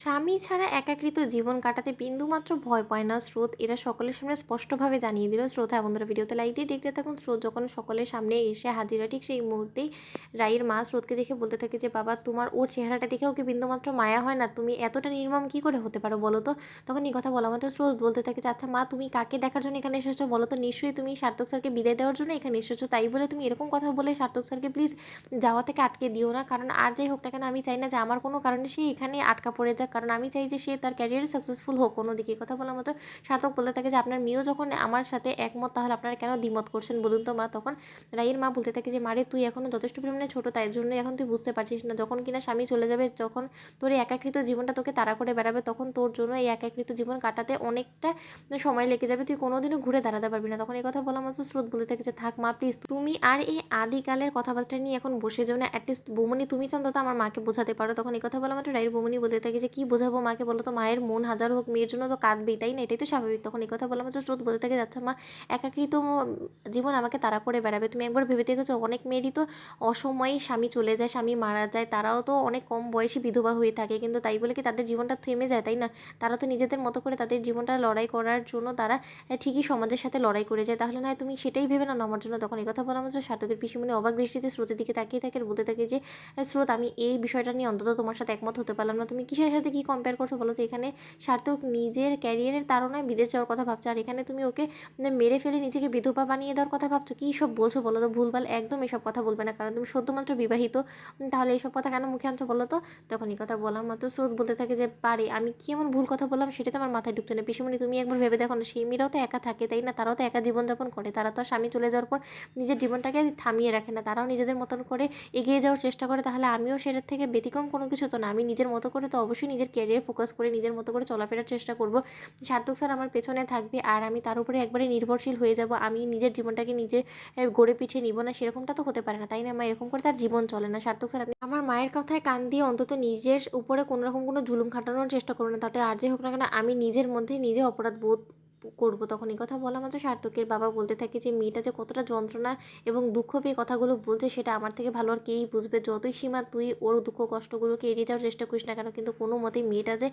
স্বামী ছাড়া একাকৃত জীবন কাটাতে বিন্দুমাত্র ভয় পায় না স্রোত। এরা সকলের সামনে স্পষ্টভাবে জানিয়ে দিল স্রোত। হ্যাঁ বন্ধুরা, ভিডিওতে লাইক দিয়ে দেখতে থাকুন। স্রোত যখন সকলের সামনে এসে হাজির হয় ঠিক সেই মুহূর্তেই রাইয়ের মা স্রোতকে দেখে বলতে থাকে যে বাবা, তোমার ওর চেহারাটা দেখে ওকে বিন্দুমাত্র মায়া হয় না? তুমি এতটা নির্মম কী করে হতে পারো বলো তো? তখন এই কথা বলা মাত্র স্রোত বলতে থাকে যে আচ্ছা মা, তুমি কাকে দেখার জন্য এখানে এসেছো বলো তো? নিশ্চয়ই তুমি সার্থক স্যারকে বিদায় দেওয়ার জন্য এখানে এসেছো, তাই বলে তুমি এরকম কথা বলে সার্থক স্যারকে প্লিজ যাওয়া থেকে আটকে দিও না। কারণ আর যাই হোক না কেন, আমি চাই না যে আমার কোনো কারণে সে এখানে আটকা পড়ে যাক। কারণ আমি চাই যে সে তার ক্যারিয়ারে সাকসেসফুল হোক। অন্যদিকে কথা বলার মতো সার্থক বলতে থাকে যে আপনার মেয়েও যখন আমার সাথে একমত, তাহলে আপনারা কেন দ্বিমত করছেন বলুন তো মা? তখন রাইয়ের মা বলতে থাকে যে মারে, তুই এখনও যথেষ্ট পরিমাণে ছোটো, তাই জন্যই এখন তুই বুঝতে পারছিস না। যখন কিনা স্বামী চলে যাবে, যখন তোর এই একাকৃত জীবনটা তোকে তাড়া করে বেড়াবে, তখন তোর জন্য এই একাকৃত জীবন কাটাতে অনেকটা সময় লেগে যাবে। তুই কোনোদিনও ঘুরে দাঁড়াতে পারবি না। তখন এই কথা বলা মাত্র স্রোত বলতে থাকে যে থাক মা, প্লিজ তুমি আর এই আদিকালের কথাবার্তা নিয়ে এখন বসে যাও না। অ্যাটলিস্ট বৌমনি তুমি তো অন্তত আমার মাকে বোঝাতে পারো। তখন এই কথা বলা মাত্র রাইয়ের বৌমনি বলতে থাকে যে কি বোঝাবো মাকে বলো তো? মায়ের মন হাজার হোক, মেয়ের জন্য তো কাঁদবেই, তাই না? এটাই তো স্বাভাবিক। তখন এই কথা বলা মাত্র স্রোত বলতে থাকে আচ্ছা মা, একাকৃত জীবন আমাকে তাড়া করে বেড়াবে। তুমি একবার ভেবে দেখেছো অনেক মেয়েরই তো অসময়ে স্বামী চলে যায়, স্বামী মারা যায়, তারাও তো অনেক কম বয়সী বিধবা হয়ে থাকে, কিন্তু তাই বলে কি তাদের জীবনটা থেমে যায়? তাই না? তারা তো নিজেদের মতো করে তাদের জীবনটা লড়াই করার জন্য তারা ঠিকই সমাজের সাথে লড়াই করে যায়। তাহলে নয় তুমি সেটাই ভেবে নাও না আমার জন্য। তখন এই কথা বলা মাত্র সার্থকের পিসিমণি অবাক দৃষ্টিতে স্রোতের দিকে তাকিয়ে থাকে আর বলতে থাকে যে স্রোত, আমি এই বিষয়টা নিয়ে অন্তত তোমার সাথে একমত হতে পারলাম না। তুমি কিসের সাথে কি কম্পেয়ার করছো বলো তো? এখানে সার্থক নিজের ক্যারিয়ারের তাড়নায় বিদেশ যাওয়ার কথা ভাবছে, আর এখানে তুমি ওকে মেরে ফেলে নিজেকে বিধবা বানিয়ে দেওয়ার কথা ভাবছো। কী সব বলছো বলো তো? ভুলভাল একদম এসব কথা বলবে না, কারণ তুমি সদ্যমাত্র বিবাহিত। তাহলে এইসব কথা কেন মুখে আনছো বলো তো? তখন এই কথা বলা মাত্র স্রোত বলতে থাকে যে পারে, আমি কি এমন ভুল কথা বললাম সেটা তো আমার মাথায় ঢুকছে না। পিসিমণি তুমি একবার ভেবে দেখো না, সেই মেয়েরাও তো একা থাকে, তাই না? তারাও তো একা জীবনযাপন করে। তারা তো আর স্বামী চলে যাওয়ার পর নিজের জীবনটাকে থামিয়ে রাখে না। তারাও নিজেদের মতন করে এগিয়ে যাওয়ার চেষ্টা করে। তাহলে আমিও সেটার থেকে ব্যতিক্রম কোনো কিছু তো না। আমি নিজের মতো করে তো অবশ্যই নিজের ক্যারিয়ার ফোকাস করে নিজের মতো করে চলাফেরার চেষ্টা করব। সার্থক স্যার আমার পেছনে থাকবে আর আমি তার উপরে একবারে নির্ভরশীল হয়ে যাব। আমি নিজের জীবনটাকে নিজে গড়ে পিঠে নিব না, সেরকমটা তো হতে পারে না, তাই না মা? এরকম করে তার জীবন চলে না। সার্থক স্যার, আপনি আমার মায়ের কথায় কান দিয়ে অন্তত নিজের উপরে কোনো রকম কোনো জুলুম খাটানোর চেষ্টা করুন না। তাতে আর যে হোক না কেন আমি নিজের মধ্যে নিজে অপরাধ বোধ করব। তখন এই কথা বলা মাত্র সার্থকের বাবা বলতে থাকে যে মেয়েটা যে কতটা যন্ত্রণা এবং দুঃখ পেয়ে কথাগুলো বলছে সেটা আমার থেকে ভালো আর কেই বুঝবে। যতই সীমা তুই ওর দুঃখ কষ্টগুলোকে এড়িয়ে যাওয়ার চেষ্টা করিস না কেন, কিন্তু কোনো মতেই মেয়েটা যে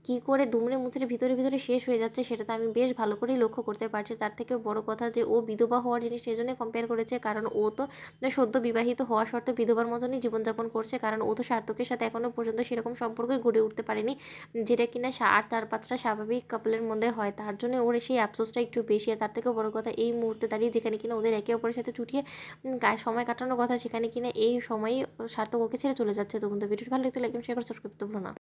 কী করে দুমড়ে মুচড়ে ভিতরে ভিতরে শেষ হয়ে যাচ্ছে সেটা তো আমি বেশ ভালো করেই লক্ষ্য করতে পারছি। তার থেকেও বড় কথা যে ও বিধবা হওয়ার জিনিস সেজন্যই কম্পেয়ার করেছে, কারণ ও তো সদ্য বিবাহিত হওয়া সত্ত্বেও বিধবার মতনই জীবনযাপন করছে। কারণ ও তো সার্থকের সাথে এখনও পর্যন্ত সেরকম সম্পর্কই গড়ে উঠতে পারেনি, যেটা কিনা আর 4-5টা স্বাভাবিক কাপলের মধ্যে হয়। তার জন্য ওর সেই আফসোসটা একটু বেশি। আর তার থেকেও বড় কথা, এই মুহূর্তে দাঁড়িয়ে যেখানে কিনা ওদের একে অপরের সাথে চুটিয়ে সময় কাটানোর কথা, সেখানে কিনা এই সময়েই সার্থক ওকে ছেড়ে চলে যাচ্ছে। তো বন্ধু, ভিডিওটি ভালো লাগলে লাইক এবং শেয়ার করে সাবস্ক্রাইব করতে ভুলো না।